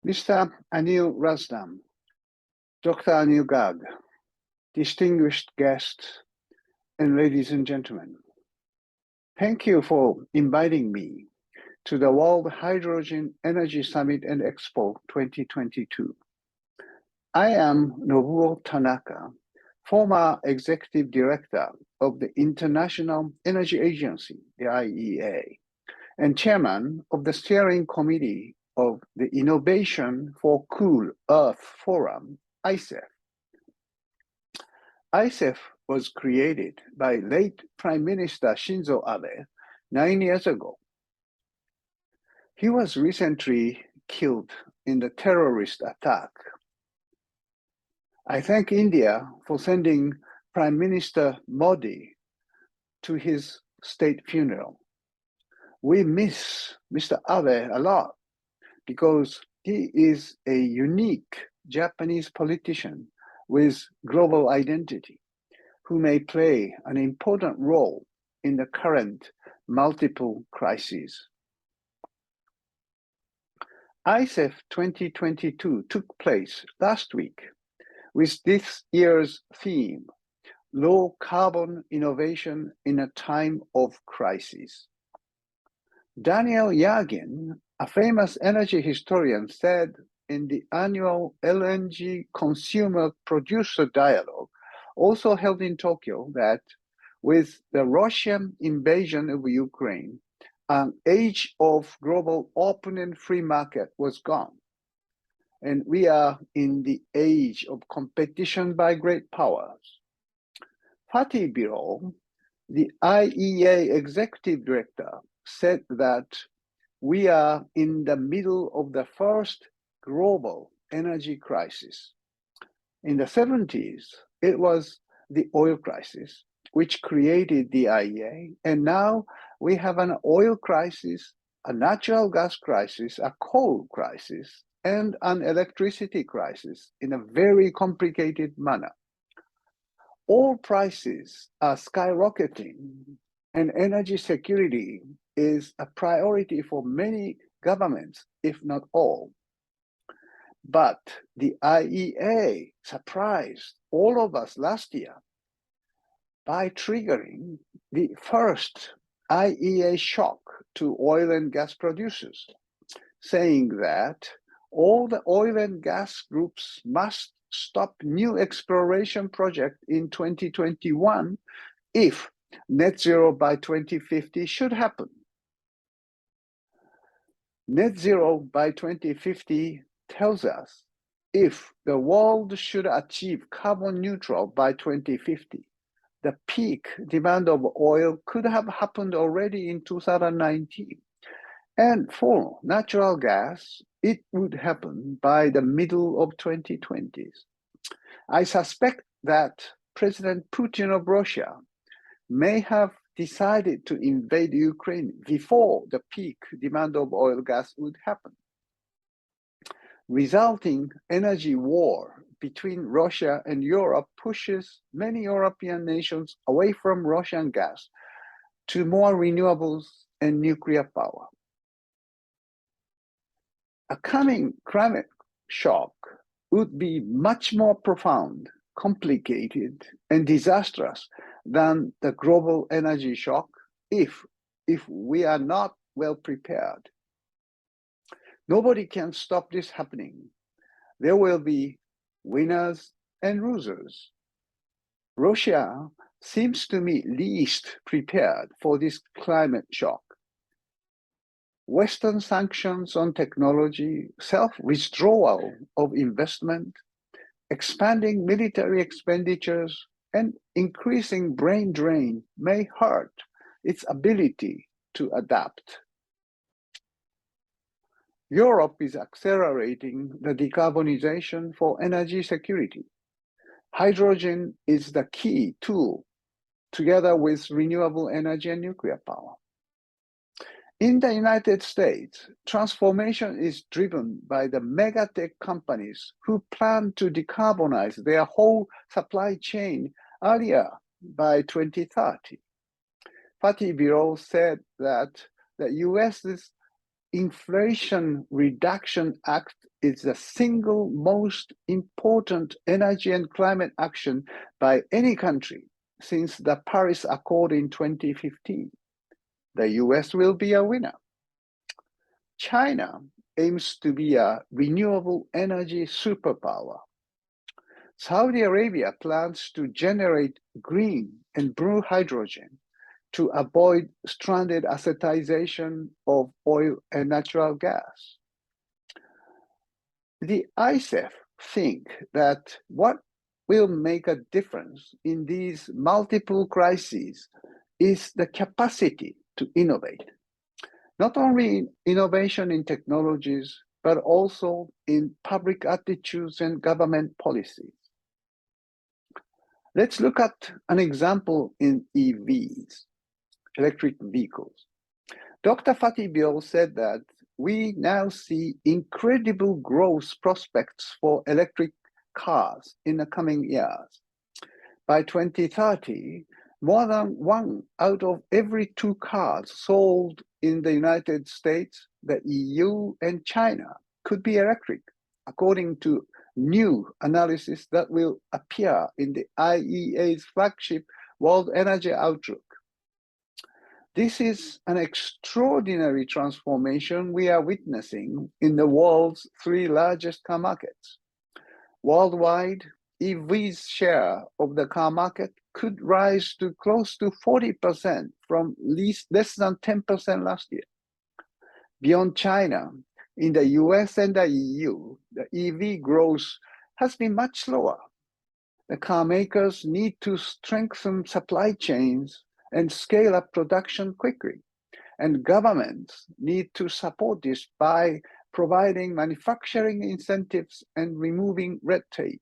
Mr. Anil Rasdam, Dr. Anil Garg, distinguished guests, and ladies and gentlemen, thank you for inviting me to the World Hydrogen Energy Summit and Expo 2022. I am Nobuo Tanaka, former Executive Director of the International Energy Agency, the IEA, and Chairman of the Steering Committee of the Innovation for Cool Earth Forum, ICEF. ICEF was created by late Prime Minister Shinzo Abe 9 years ago. He was recently killed in the terrorist attack. I thank India for sending Prime Minister Modi to his state funeral. We miss Mr. Abe a lot because he is a unique Japanese politician with global identity who may play an important role in the current multiple crises. ICEF 2022 took place last week with this year's theme, Low Carbon Innovation in a Time of Crisis. Daniel Yagin, a famous energy historian, said in the annual LNG Consumer Producer Dialogue, also held in Tokyo, that with the Russian invasion of Ukraine, an age of global open and free market was gone. And we are in the age of competition by great powers. Fatih Birol, the IEA Executive Director, said that we are in the middle of the first global energy crisis. In the 70s, it was the oil crisis, which created the IEA, and now we have an oil crisis, a natural gas crisis, a coal crisis, and an electricity crisis in a very complicated manner. All prices are skyrocketing, and energy security is a priority for many governments, if not all. But the IEA surprised all of us last year by triggering the first IEA shock to oil and gas producers, saying that all the oil and gas groups must stop new exploration projects in 2021 if net zero by 2050 should happen. Net zero by 2050 tells us if the world should achieve carbon neutral by 2050, the peak demand of oil could have happened already in 2019. And for natural gas, it would happen by the middle of 2020s. I suspect that President Putin of Russia may have decided to invade Ukraine before the peak demand of oil gas would happen. Resulting energy war between Russia and Europe pushes many European nations away from Russian gas to more renewables and nuclear power. A coming climate shock would be much more profound, complicated, and disastrous than the global energy shock if we are not well prepared. Nobody can stop this happening. There will be winners and losers. Russia seems to me least prepared for this climate shock. Western sanctions on technology, self-withdrawal of investment, expanding military expenditures, and increasing brain drain may hurt its ability to adapt. Europe is accelerating the decarbonization for energy security. Hydrogen is the key tool, together with renewable energy and nuclear power. In the United States, transformation is driven by the megatech companies who plan to decarbonize their whole supply chain earlier by 2030. Fatih Birol said that the US's Inflation Reduction Act is the single most important energy and climate action by any country since the Paris Accord in 2015. The US will be a winner. China aims to be a renewable energy superpower. Saudi Arabia plans to generate green and blue hydrogen to avoid stranded acetization of oil and natural gas. The ICEF think that what will make a difference in these multiple crises is the capacity to innovate. Not only in innovation in technologies, but also in public attitudes and government policies. Let's look at an example in EVs, electric vehicles. Dr. Fatih Birol said that we now see incredible growth prospects for electric cars in the coming years. By 2030, more than 1 out of every 2 cars sold in the United States, the EU, and China could be electric, according to new analysis that will appear in the IEA's flagship World Energy Outlook. This is an extraordinary transformation we are witnessing in the world's 3 largest car markets. Worldwide, EV's share of the car market could rise to close to 40% from less than 10% last year. Beyond China, in the US and the EU, the EV growth has been much slower. The car makers need to strengthen supply chains and scale up production quickly, and governments need to support this by providing manufacturing incentives and removing red tape.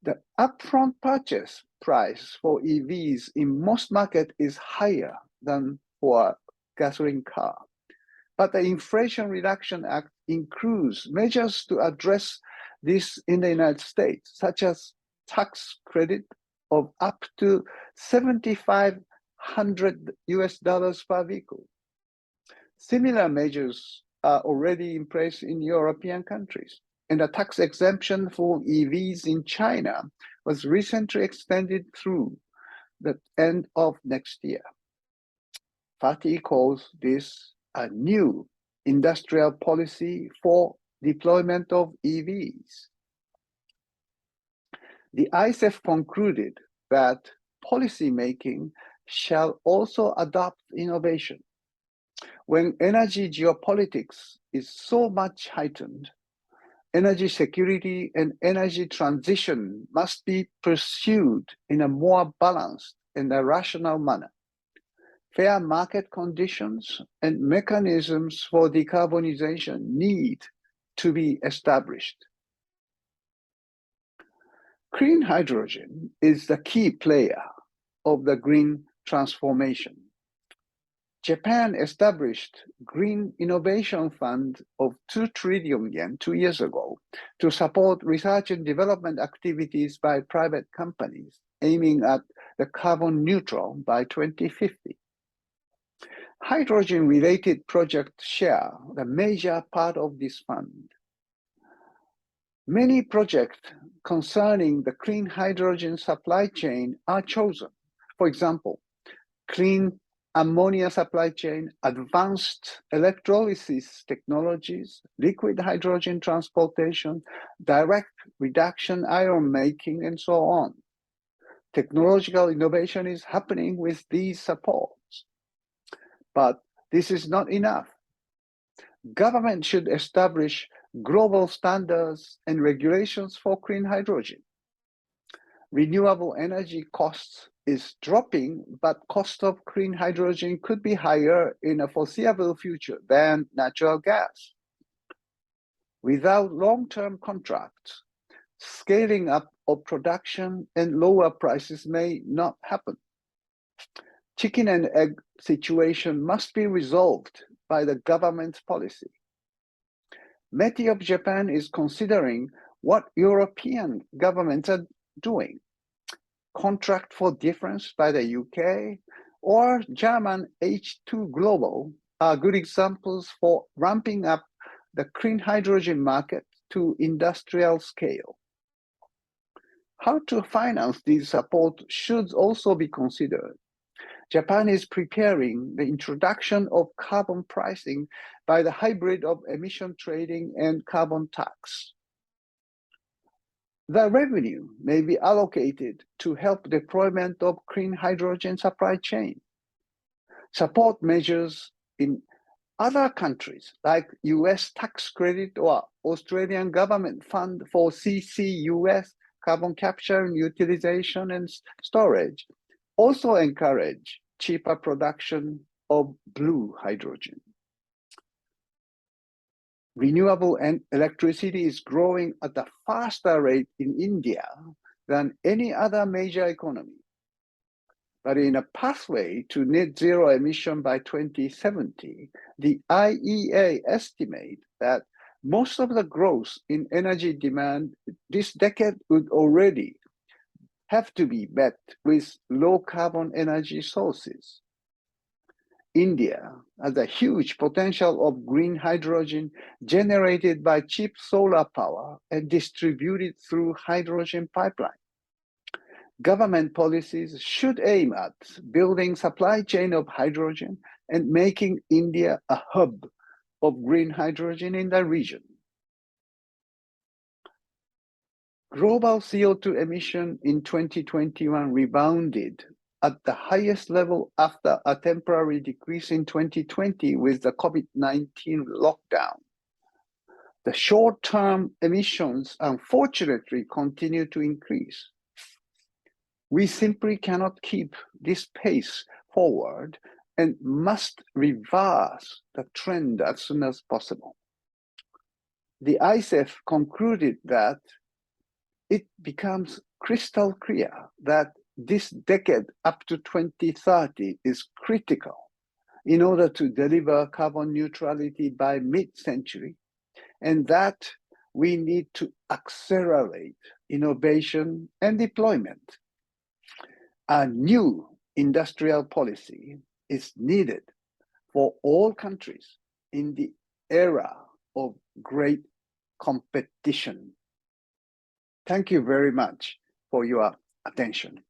The upfront purchase price for EVs in most markets is higher than for a gasoline car. But the Inflation Reduction Act includes measures to address this in the United States, such as tax credit of up to $7,500 per vehicle. Similar measures are already in place in European countries, and a tax exemption for EVs in China was recently extended through the end of next year. Fatih calls this a new industrial policy for deployment of EVs. The ICEF concluded that policymaking shall also adopt innovation. When energy geopolitics is so much heightened, energy security and energy transition must be pursued in a more balanced and a rational manner. Fair market conditions and mechanisms for decarbonization need to be established. Clean hydrogen is the key player of the green transformation. Japan established Green Innovation Fund of 2 trillion yen 2 years ago to support research and development activities by private companies aiming at the carbon neutral by 2050. Hydrogen-related projects share the major part of this fund. Many projects concerning the clean hydrogen supply chain are chosen. For example, clean ammonia supply chain, advanced electrolysis technologies, liquid hydrogen transportation, direct reduction iron making, and so on. Technological innovation is happening with these supports. But this is not enough. Government should establish global standards and regulations for clean hydrogen. Renewable energy costs is dropping, but cost of clean hydrogen could be higher in a foreseeable future than natural gas. Without long-term contracts, scaling up of production and lower prices may not happen. Chicken and egg situation must be resolved by the government's policy. METI of Japan is considering what European governments are doing. Contract for Difference by the UK or German H2 Global are good examples for ramping up the clean hydrogen market to industrial scale. How to finance this support should also be considered. Japan is preparing the introduction of carbon pricing by the hybrid of emission trading and carbon tax. The revenue may be allocated to help deployment of clean hydrogen supply chain. Support measures in other countries like US tax credit or Australian government fund for CCUS, carbon capture and utilization and storage, also encourage cheaper production of blue hydrogen. Renewable electricity is growing at a faster rate in India than any other major economy. But in a pathway to net zero emission by 2070, the IEA estimates that most of the growth in energy demand this decade would already have to be met with low carbon energy sources. India has a huge potential of green hydrogen generated by cheap solar power and distributed through hydrogen pipeline. Government policies should aim at building supply chain of hydrogen and making India a hub of green hydrogen in the region. Global CO2 emission in 2021 rebounded at the highest level after a temporary decrease in 2020 with the COVID-19 lockdown. The short-term emissions unfortunately continue to increase. We simply cannot keep this pace forward and must reverse the trend as soon as possible. The ICEF concluded that it becomes crystal clear that this decade up to 2030 is critical in order to deliver carbon neutrality by mid-century, and that we need to accelerate innovation and deployment. A new industrial policy is needed for all countries in the era of great competition. Thank you very much for your attention.